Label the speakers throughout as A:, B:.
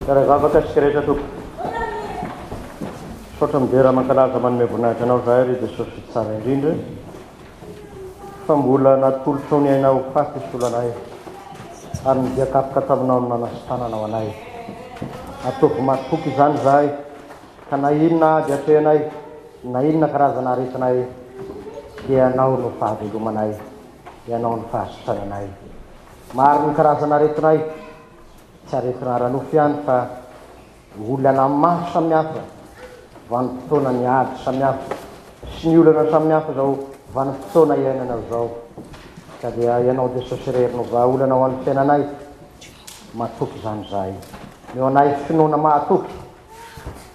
A: Vavaka sikareta toko sotra midera mankalaza manome voninahitra anao zahay ry Jesosy tsara indrindra fa mbola natolotrao ny ainao faty solanay ary midiakapoka taminao ny nanasitranana ao anay ataovy matoky izany zahay ka na inona ady atreanay na inona karazana aretinay dia anao no fahavelomanay dia anao no fahasitrananay maro ny karazana aretinay tsy aretina ranofy ihany fa olana maro samihafa vanim-potoana ny ady samihafa sy ny olana samihafa zao vanim-potoana iainanao zao ka dia ianao Jesosy rerino vahaolana ho an'ny fiainanay matoky izany zahay eo anay finoana mahatoky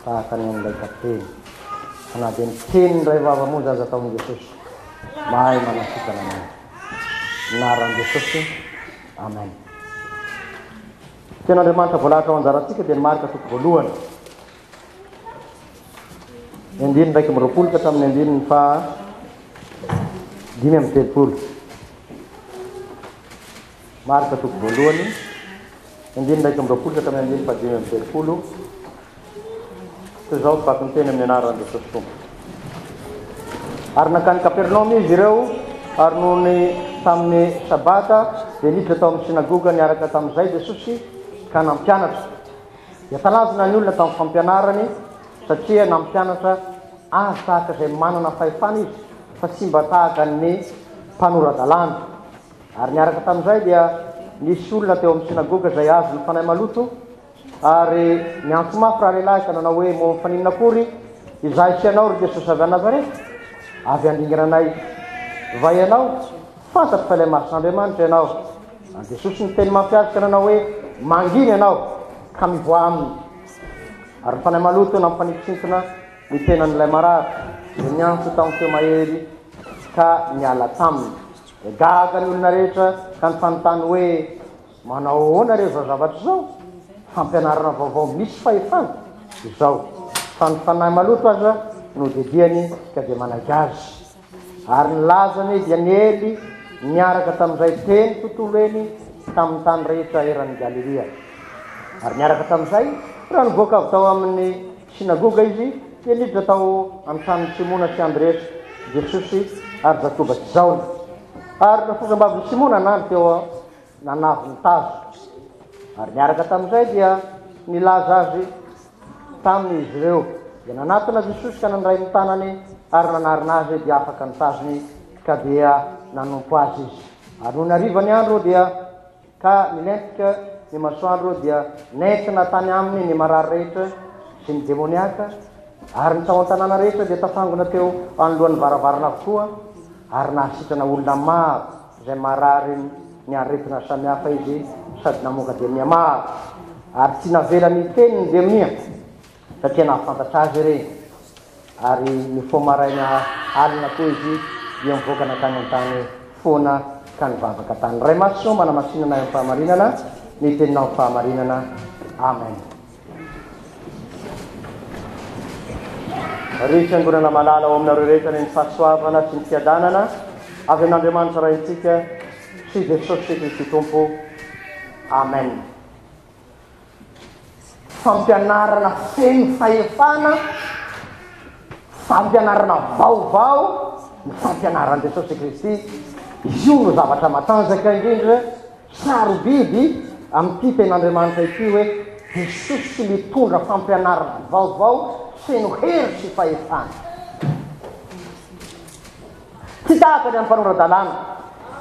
A: tahaka ny an'ilay kapiteny na dia ny teny ray vava moa zaza ataon'i Jesosy mahay manasitrananay naran'i Jesosy amen. Tean'Andriamanitra voalahatra ao anjarantsika dia ny marika toko voalohany andiny ndraiky miroapolo ka hatramin'ny andiny ny faha 5:30 marika toko voalohany andiny ndraiky miroapolo ka hatramin'ny andiny faha 5:30 zao vaky ny teny amin'ny anaran'i Jesosy tompo ary nakany Kapernaomy izy ireo ary noho ny tamin'ny sabata dia niditra tao amin'ny sinagoga niaraka tamin'izay Jesosy ka nampianatra dia talazona ny olona tamin'ny fampianarany satria nampianatra azy tahaka izay manana fahefana izy fa tsy mba tahaka ny mpanoradalàna ary niaraka tamin'izay dia nisy olona teo amin'ny sinagoga izay azy ny fanahy maloto ary niantso mafy raha lehilahy ka nanao hoe mo mifaninona akory izahay sy ianao ry Jesosy avy a Nazareta avy andringiranay va ianao fantatry fa ilay mason'Andriamanitra ianao ary Jesosy ny teny mampiazy ka nanao hoe manginy ianao ka mivoa aminy ary fanahy maloto nampanitsintona ny tenan'ilay marary dia niantso tamin'ny feo mahery ka miala taminy dia gaga ny olona rehetra ka ny fanontany hoe manao ahoana reo zavatra zao fampianarana vaovao misy fahefana izao fa ny fanahy maloto aza no dediany ka dia managy azy ary ny lazany dia niely niaraka tamin'izay teny tontolo eny tamin'ny tany rehetra eran'ny Galilia ary niaraka tamin'izay raha nivoaka avy tao amin'ny sinagoga izy dia niditra tao amin'ny tany Simona sy Andreasy Jesosy ary zatobatsy Zaona ary rafozambavin Simona nany teo nanavy ny tazo ary niaraka tamin'izay dia nilaza azy tamin'izy ireo dia nanatona Jesosy ka nandray ny tanany ary nanarina azy dia afaka ny tazony ka dia nanompo azy izy ary noho ny ariva ny andro dia ka nilentika ny masoandro dia nentina tany aminy ny marary rehetra sy ny Demoniaka ary ny Toloantenaina rehetra dia tafangona teo anoloan'ny varavarana avokoa ary nahasitrana olona maro izay marary ny aretina samihafa izy sady namoaka demia maro ary tsy navela ny teny ny demia satria nahafantatra azy ireny ary ny fomaraina alina koa izy dia mivoaka nakany an-tany foana ka ny vavaka tany ray maso manamasinana amin'ny fahamarinana ny teninao ny fahamarinana amen. Ry fiangonana malala ao aminareo rehetra ny fahasoavana sy ny fiadanana avy amin'Andriamanitra rahintsika sy Jesosy Kristy tompo amen. Fampianarana feno fahefana fampianarana vaovao ny fampianaran'i Jesosy Kristy izy io no zavatra matanjaka indrindra sarobidy amin'ity ten'Andriamanitra ity hoe Jesosy mitondra fampianarana vaovao feno hery sy fahefana tsy tahaka ny amin'ny mpanoradalàna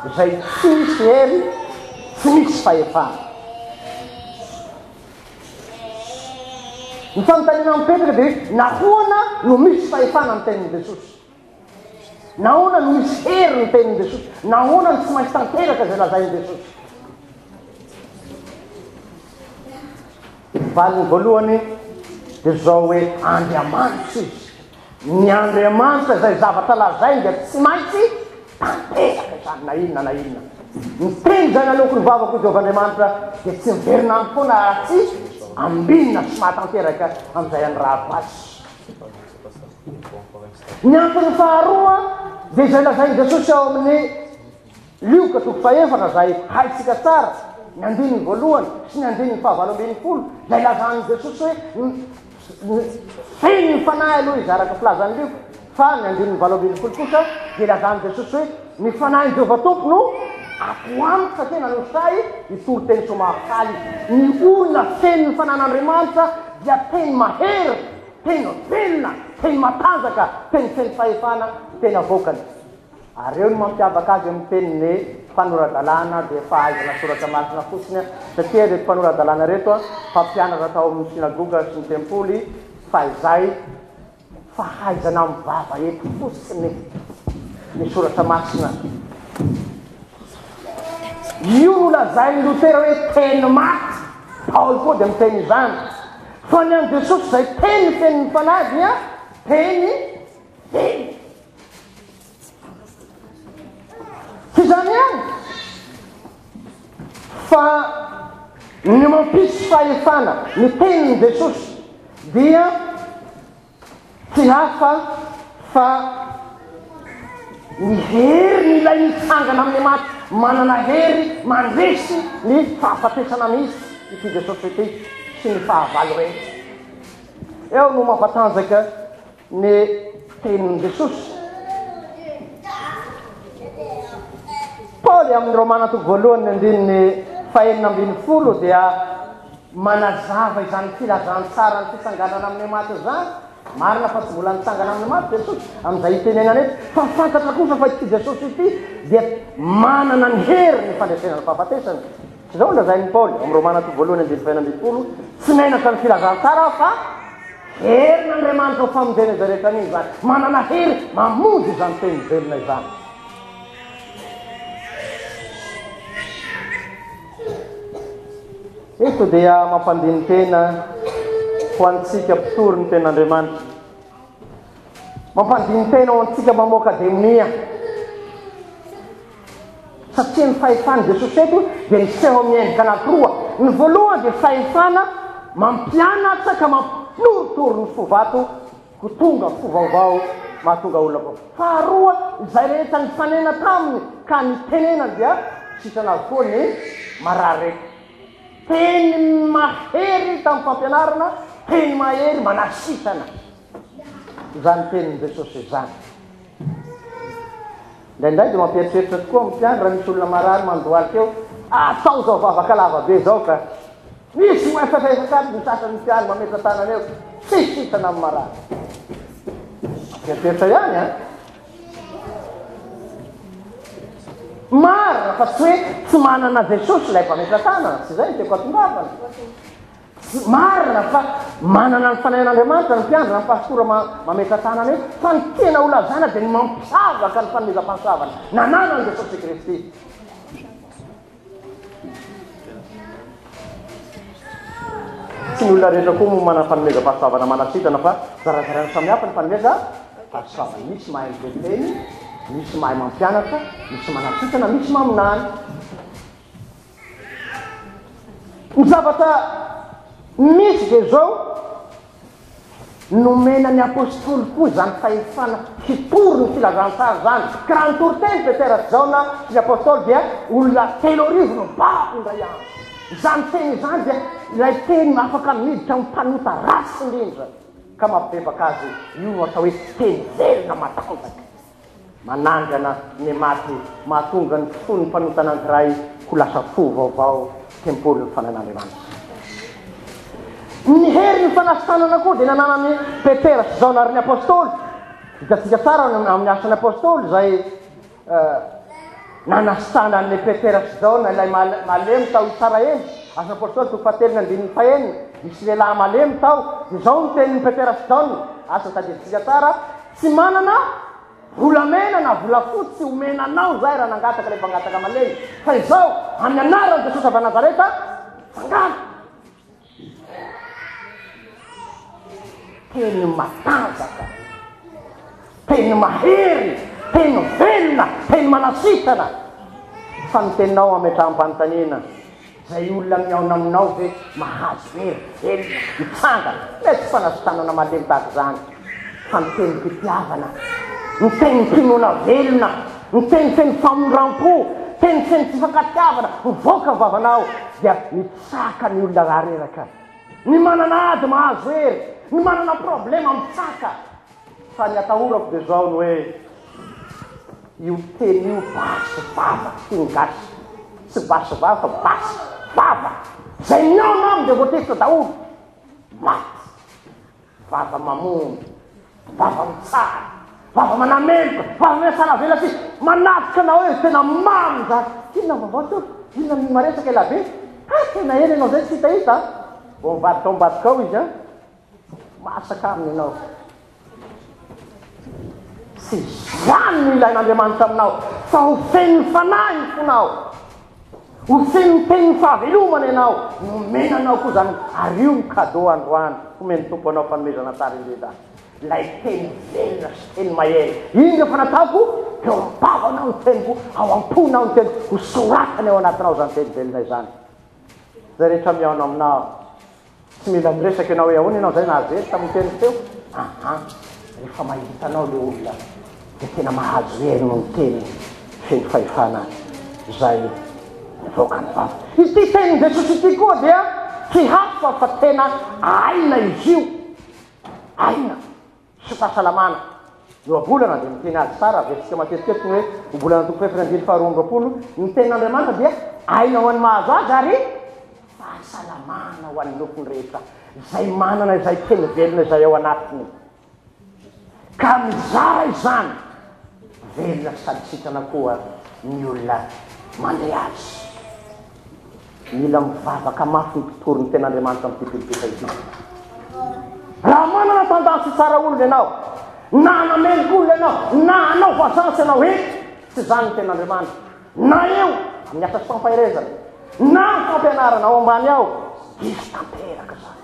A: izay tsy misy hery tsy misy fahefana. Ny fanontaniana amin'ny Petera dia nahoana no misy fahefana ny tenin'i Jesosy, nahoana no misy hery ny tenin'i Jesosy, nahoana no tsy maintsy tanteraka izay lazain'i Jesosy. Valiny voalohany dia zao hoe Andriamanitra izy, ny Andriamanitra izay zavatra lazainy dia tsy maintsy tanteraka izany na inona na inona. Ny teny izay naloko ny vavako Jehovahandriamanitra dia tsy miverina amin'ny foana tsy ambinina sy mahatanteraka amin'izay any raha azy. Ny antony faharoa dia izay lazain'i Jesosy ao amin'ny lioka toko fahefana izay haitsika tsara ny andininy voalohany sy ny andininy fahavalo ambin'ny folo zay lazany Jesosy hoe feny ny fanahy aloha izy araka filazany io fa ny andininy valo ambin'ny folo kosa dia lazany Jesosy hoe ny fanahy Jehova tompo no ato amiko satria nanosay itoro teny somafaly ny olona feny ny fanan'Andriamanitra dia teny mahery teny velona teny matanjaka teny fahefana teny avokany ary eo ny mampiavaka azy amin'ny teniny fanoradalàna dia fahaizana soratra masina fotsiny satria reto fanoradalàna reto fampianatra atao amin'ny sinagoga sy ny tempoly fa izay fahaizana mivava eto fotsiny ny soratra masina io no lazay Lutera hoe teny maty Paoly koa dia miteny izany fa ny an Jesosy zay teny feny ny fanahy dia teny teny tsy zany ihany fa ny mampisy fahefana ny teniny Jesosy dia tsy hafa fa ny hery ny ilay mitsangana amin'ny maty manana hery mandresy ny fahafatesana misy ity Jesosy ity sy ny fahavalo rehetra eo no mampatanjaka ny teniny Jesosy Paoly amin'ny Romana toko voalohany andininy fahenina ambin'ny folo dia manazava izany filazantsara ny fisanganana amin'ny maty izany marina fa tsy mbola nitsangana amin'ny maty Jesosy amin'izay itenenana eto fa fantatra kosa fa ity Jesosy ity dia manana ny hery ny fandresena ny fahafatesana tsy zao lazainy Paoly amin'ny Romana toko voalohany andininy fahenina ambin'ny folo tsy menatra ny filazantsara fa hery n'Andriamanitra ho famonjena izay rehetra an'iny izany manana hery mamonjy izany teny velona izany eto dia mampandiny tena ho antsika mpitory ny ten'Andriamanitra mampandiny tena ho antsika mamoaka demonia satria ny fahefany Jesosy eto dia niseho amin'ny endrika anankiroa ny voalohany dia fahefana mampianatra ka mampitoritoro ny fovato ho tonga fo vaovao mahatonga olona koa faharoa izay rehetra ny fanena taminy ka ny tenena dia sisana koa ny marareka teny mahery tamin'ny fampianarana teny mahery manasitana izany teniny Jesosy izany indraindray dia mampieritreritra tokoa mpiandry raha misy olona marary mandoaly keo atao zao vavaka lava be zao ka misy moefakaefakady ny sasany mpiandry mametra tanana eo tsy sitana amin'ny marary mampieritreritra ihany a marina fa tsy hoe tsy manana Jesosy ilay mpametra tanana tsy zay tiako atongavana marina fa manana ny fanahin'Andriamanitra ny mpiandry na ny pastora mametra tanana eo fa ny tena olazana dia ny mampisavaka ny fanomezam-pahasoavana nananany Jesosy Kristy tsy ny olona rehetra koa moa manana fanomezam-pahasoavana manasitana fa zarazarany samihafa ny fanomezam-pahasoavana misy mahay miteny misy mahay mampianatra misy manasitana misy maminany ny zavatra misy dia zao nomena ny apôstôly koa izany fahefana hitoro ny filazantsara zany ka raha nitory teny Petera sy zao na ny apôstôly dia olona 3 no bako indray andro izany teny izany dia ilay teny afaka miditra mipanota rasy indrindra ka mampibebaka azy io no atao hoe teny velona matanjaka manandrana ny maty mahatonga ny fo ny mpanota anankiray ho lasa fo vaovao tempoly ny fanan'Andriamanitra ny hery ny fanasitanana koa dia nananany Petera sy zao nary ny apôstôly hitatsika tsara amin'ny asan'ny apôstôly zay nanasitranany Petera sy zao na ilay malemy tao tsara eny asan'ny apôstôly toko fahatelony andininy fahenina misy lehilahy malemy tao dia zao ny tenin'ny Petera sy zao asa tadiditsika tsara tsy manana volamena na volafotsy omenanao zay raha nangataka ilay mpangataka malemy fa izao amin'ny anarany Jesosy avy Nazareta fangana teny matanjaka teny mahery teny velona teny manasitana fa ny teninao ametraha-panontaniana zay olona miaona aminao ve mahazo hery velona mitsangana mety fanasitanana malemy tahaka izany fa ny teny mpitiavana ny teny mpinoana velona ny teny feny famondram-po teniteny tsy fankatiavana mivoaka vavanao dia mitsaka ny olona areraka ny mananady mahazo hery ny manana problema mitsaka fa ny atahorako de zao ny hoe io teny io basy vava tiny gasy tsy basy vava fa basy vava zay miona aminy de voatefitra daolo maty vava mamono vava mitsara vava manamelika vava miasaravela ty manafika anao hoe tena mamy za inona vavao teo inona maresaka ela be tena eny anao zay tsy hitahita vo mivadika ao mbadika ao izy a masaka aminy anao tsy zany no ilain'andriamanitra aminao fa ho feny fanahy ny fonao ho feny teny fahavelomana ianao nomenanao koa zany ary io mikado androany homeny tompo anao fanomezana tary indreda lay teny velona sy teny mahery indra fa nataoko eo ampavanao ny teniko ao amponao ny teniko ho soratany ao anatinao zany teny velona zany zay rehetra miaona aminao tsy mila miresaky ianao hoe ahony ianao zay nahazery tamin'ny teniko teo rehefa mahitanao le olona de tena mahazo hery no ny teny feny fahefana zay mivoaka ny vava izy ty teny Jesosy ity koa dia tsy hafa fa tena aina izy io aina sy fahasalamana eo abolana dia miteny azy tsara vesika matetiketiny hoe obolana toko fefatra andiny faharoambropolo ny tenin'andriamanitra dia aina ho an'ny mahazo azy ary fahasalamana ho an'ny lokony rehetra zay manana izay teny velona izay ao anatiny ka mizara izany velona sady sitrana koa ny olona mandeha azy mila mivavaka mafy ny mpitory ny ten'andriamanitra am'typilipika izy raha manana tendance tsara olona ianao na anamelika olona ianao na anao voasansy ianao eky tsy zany ny ten'andriamanitra na eo amin'ny asa sy fampahirezana na ny fampianarana ao ambany ao izy tanteraka zany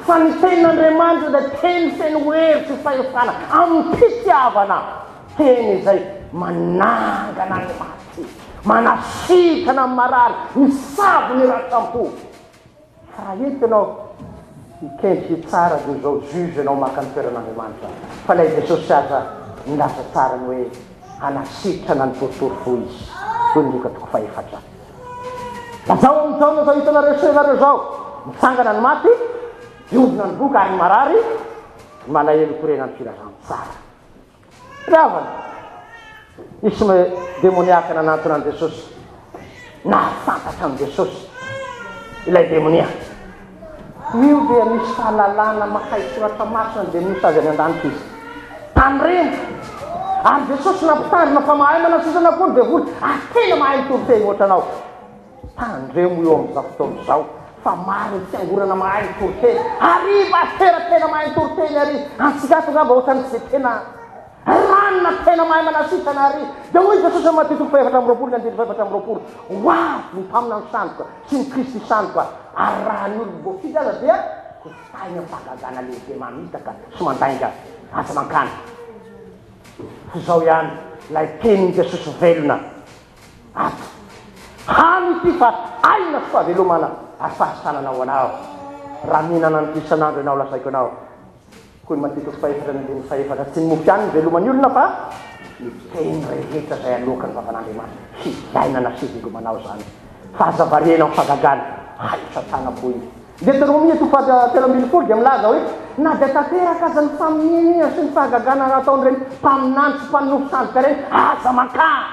A: fa ny ten'andriamanitra dia teny feny hery sy fahefana amin'ny fitiavana teny izay manangana ny maty manasitana amin'ny marary misavo ny ratsampo fa raha eto ianao ikendriky tsara de zao juge ianao maka ny toeran'andriamanitra fa lay Jesosy aza milaza tsara ny hoe anasitrana ny toritory fo izy toy ny lokatoko fahefatra lazao amin'izao no zao hitanareo senareo zao mitsangana ny maty diodina ny boka ary ny marary malahelo korena ny firazany tsara ravana misy demoniaka nanantona an' Jesosy nahafantatra an' Jesosy ilay demoniaka io dia misy fahalalana mahay soratra masina dia misy azy any an-danitra izy tany reny ary Jesosy nampitandrina fa mahay manasitana koa dia voly tena mahay mitoriteny ohatranao tandremo eo amin'izao fotoan'izao fa maro ny fiangorana mahay mitoriteny ariva tena mahay mitoriteny ary antsikato ngamba ohatrany tsy tena ranona tena mahay manasitana ary dia hoy Jesosy amin'ny Matteo toko faefatra amby roapolo ny andiny faefatra amby roapolo hoavy ny mpamina ny sandoka sy ny Kristy sandoka ary raha ny olo voafidy aza dia kotainy amin'ny fahagagana lehibe mamitaka sy mandainga asa mankany fa zao ihany lay tenin'ny Jesosy velona ato hany ity fa aina sy fahavelomana ary fahasananao anao raha mihinana ny isan'andro ianao lasaiko anao koa ny Matteo toko faefatra ny andiny faefatra tsy ny mofiany ny velomany olona fa miteny rehetra zay aloka ny vavan'andriamanitra hidainana sy velomanao zany fahazavarena amin'ny fahagagana haisatana boy Deuteronomia toko fahatelo ambin'ny folo dia milaza hoe na dia tanteraka aza ny faminina sy ny fahagagana nataon'ireny mpaminany sy mpaninofo sandoka reny aza mankany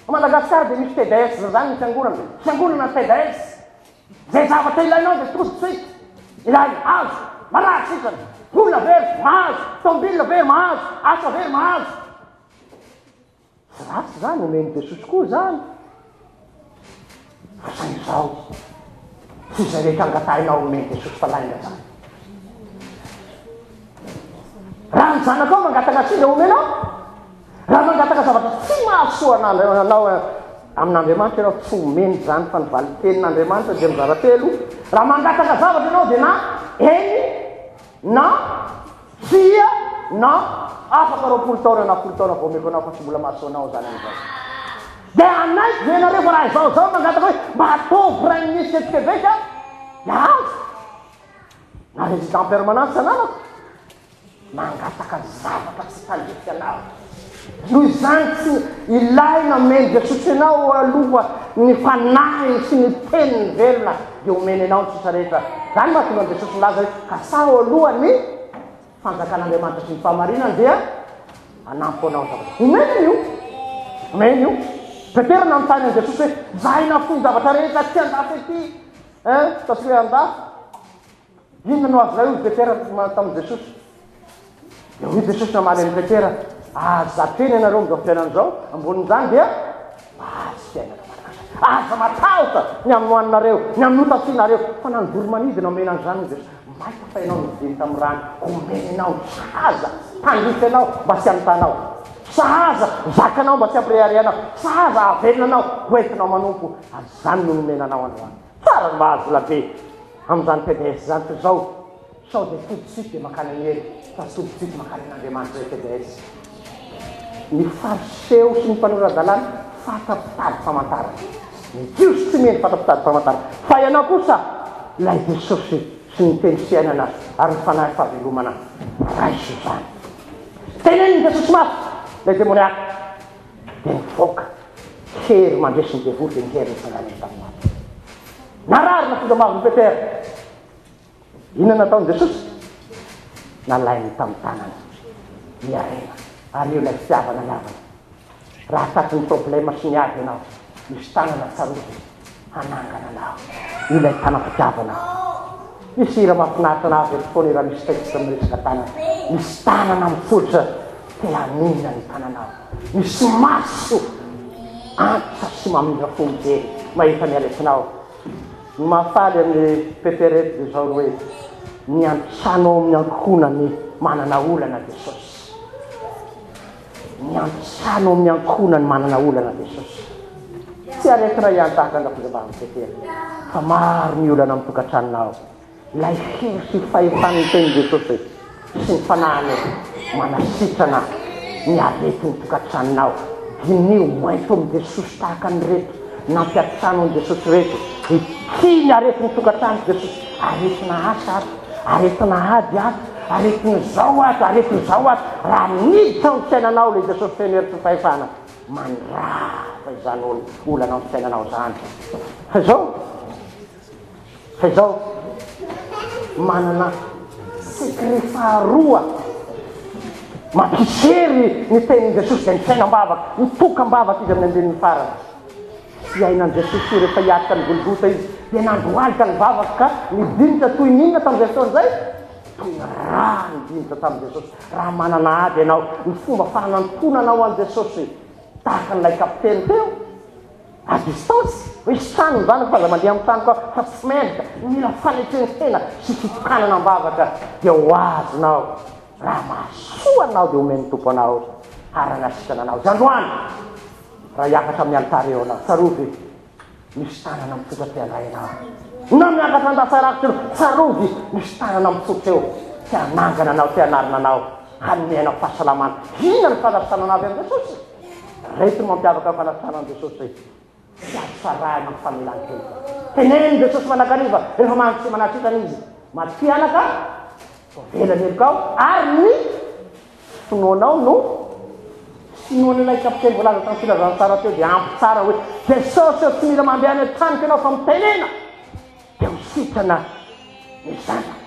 A: Madagasikara dia misy TDS zany ny fiangonana TDS zay zavatra ilainao dia tositosity ilay hazo marary sisany olona very mahazo tombilina very mahazo asa very mahazo tsy ratsy zany omeny Jesosy koa zany fa san'izao tsy zay rehetra angatainao omeny Jesosy fa lainga zany raha ny zanakao mangataka singa omenao raha mangataka zavatra tsy mahasoa anao amin'Andriamanitra ianao tsy omeny zany fa ny valitenin'Andriamanitra dia mizara telo raha mangataka zavatra ianao dia na eny na fia na afaka roapolo taona na folo taona vao omeko anao fa tsy mbola mahasoanao zany an'izao dia anaiky venareo fa raha izao mangataka hoe mba ataovy prime ministre Québec azo na résident permanence ananako mangataka zavatra tsy tandriky anao noho izany tsy ilaina meny Jesosy anao aloha ny fanahiny sy ny teniny velona dia omeny anao ny tsisa rehetra. Zany mahatonga Jesosy milaza hoe kasao aloha ny fanjakan'Andriamanitra sy ny fahamarinany dia anampy anao zavatra. Omeny io. Petera nanontany an Jesosy hoe zahay nafoy zavatra rehetra tsy andafy ety tasy hoe andafy. Inona no azy lay io Petera tamin'ny Jesosy? Dia hoy Jesosy namaly an'i Petera, azatreny ianareo amin'izao fiainan'izao, ambonin'izany dia azy fiainana malagasy. Aza matahotra ny aminoaninareo, ny aminotasianareo. Fa nandory manidina omena an'izany ny Jesosy. Maika fa ianao nidiny tamin'ny rano, omena anao sahaza, tandrify anao mba tsy anotanao. Sahaza zakanao mba tsy ampireharehanao. Sahaza avelona anao, hoentinao manompo. Azany no nomena anao androany. Tsara ny mahazo labe amin'izany PDS zany fa zao sao dia toditsika dia makany an'ery fa toditsika makany an'Andriamanitra hoe PDS. Ny fariseho sy ny mpanora-dalàna fatapitady famantarana. Ny jiosy tsy meny fatapitady famantarana. Fa ianao kosa ilay Jesosy sy ny teny fiainana ary ny fanahy fahavelomana raiso izany. Teneny Jesosy mafy ilay demoniaka dia nivoaka hery mandresy ny devoly dia ny hery ny sanganany tamin'azy. Nararina foza-mavy ny Petera. Inona nataon'i Jesosy? Nalainy tamin'ny tanany miarena ary io ilay fitiavana miavana. Raha taky ny problema sy ny ady ianao, misy tanana tsarovy hanangana anao. Io ilay tanam-pitiavana. Misy ira mahafinaritra anao avy foana ira misy texte amin'ny resaka tanana. Misy tanana mifolitra te hanina ny tananao. Misy maso antitra sy mamindra fo mijery mahita ny alesinao. Ny mahafaly amin'ny Petera eto dia zao hoe ny antsanao amin'ny ankohonany manana olana Jesosy. Ny antsanao amin'ny ankohonany manana olana Jesosy. Tsy aretina ihany tahaka andafozambavy Petera fa maro ny olana amin'ny tokantranonao. Ilay hery sy fahefany teny Jesosy sy ny fanahany manasitrana ny arety ny tokantranonao. Dinio moento amin'ny Jesosy tahaka ny reto nampiatrano amin'ny Jesosy reto. Ty ny aretin'ny tokantrano Jesosy. Aretina asa ato, aretina ady ato, aretina zao ato, aretina zao ato. Raha niditra ny fiainanao le Jesosy fenero sy fahefana mandrafa izany olana ny fiainanao zany. Fa izao manana sekret faharoa mampisery ny tenin'i Jesosy dia ny fiainam-bavaka, ny tokam-bavaka izy amin'ny andenin'ny farany. Iainan'i Jesosy rehefa hiatrika ny Golgota izy dia nandroalika ny vavaka ka nidinitra toy ninona tamin'izay fotoan'izay? Toy raha nidinitra tamin'i Jesosy. Raha manana ady ianao ny fomba fanantonanao an'i Jesosy tahaka n'ilay kapiteny teo a distansy hoe sanony zany fa aza mandeha amin'ny tany koa fa tsy menaka mila fanetrenitena sy fitokanana am-bavaka dia ho azonao raha mahasoanao dia omeny tompo anao ary nahasitrana anao. Zandroany raha hiakatra amin'ny altara eo anao tsarovy misy tanana mitsotra ianao. Na miakatra andasarakitra tsarovy misy tanana mitsotra eo ty hanangana anao, ty hanarina anao, hanomenao fahasalamana. Inona ny fanasitranana avy amin'ny Jesosy? Retiny mampiavaka ny fanasitranan'i Jesosy tsy atsarahana ny famelan-keloka. Teneny Jesosy manakariva rehefa manasitrana izy mampianaka velany helikao ary ny finoanao no sinoan'ilay kapiteny voalaza tamin'ny filazana tsara teo dia ampy tsara hoe Jesosy tsy mila mandeha any an-taniko ianao fa mitenena dia misitrana ny zanako.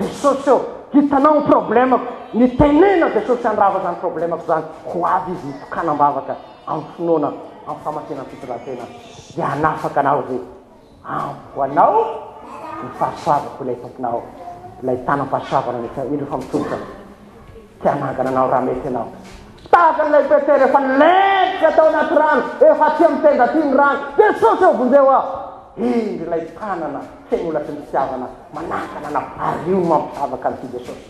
A: Jesosy hitanao ny problemako, ny tenena Jesosy andrava zany problemako zany ho avy izy tokanam-bavaka amin'ny finoana amin'ny famasina ny fitondran-tena dia hanafaka anao ze ampo anao ny fahasoavako ilay tomponao, ilay tanam-pahasoavana rehefa mitsotra ty hanangana anao raha mety anao. Tahaka n'ilay Petera efa nileka tao anaty rano efa ty amin'ny tenda ty ny rano Jesosy eo vonjeo aho indry ilay tanana teny olatsy ny fitiavana manakana anao ary io mampisavaka an'ity Jesosy.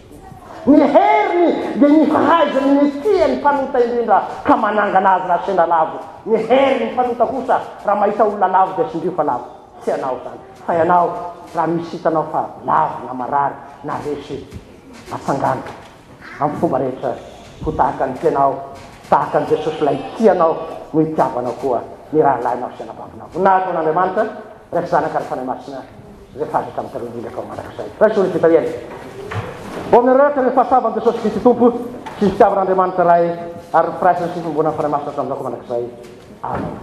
A: Ny heriny dia ny fahaizany ny tiany mpanota indrindra ka manangana azy raha sendra lavo. Ny heriny mpanota kosa raha mahita olona lavo dia sindrio fa lavo tsy anao zany fa ianao raha misy hitanao fa lavo na marary na resy matsangana amin'ny fomba rehetra ho tahaka ny tianao, tahaka ny Jesosy ilay tianao no hitiavanao koa ny raha lainao sy anabavinao. Voninahitra n'Andriamanitra rehefa zanaka ny fanahy masina zay fazaka amin'ny taroindrindra ka mandrakizay. Raisy olona fitariana. Ho amin'ny rehetra ny fahasavan'i Jesosy Kristy Tompo sy ny fitiavan'Andriamanitra ray ary piraisany sy fombona faramasina taminao ko manakizay amen.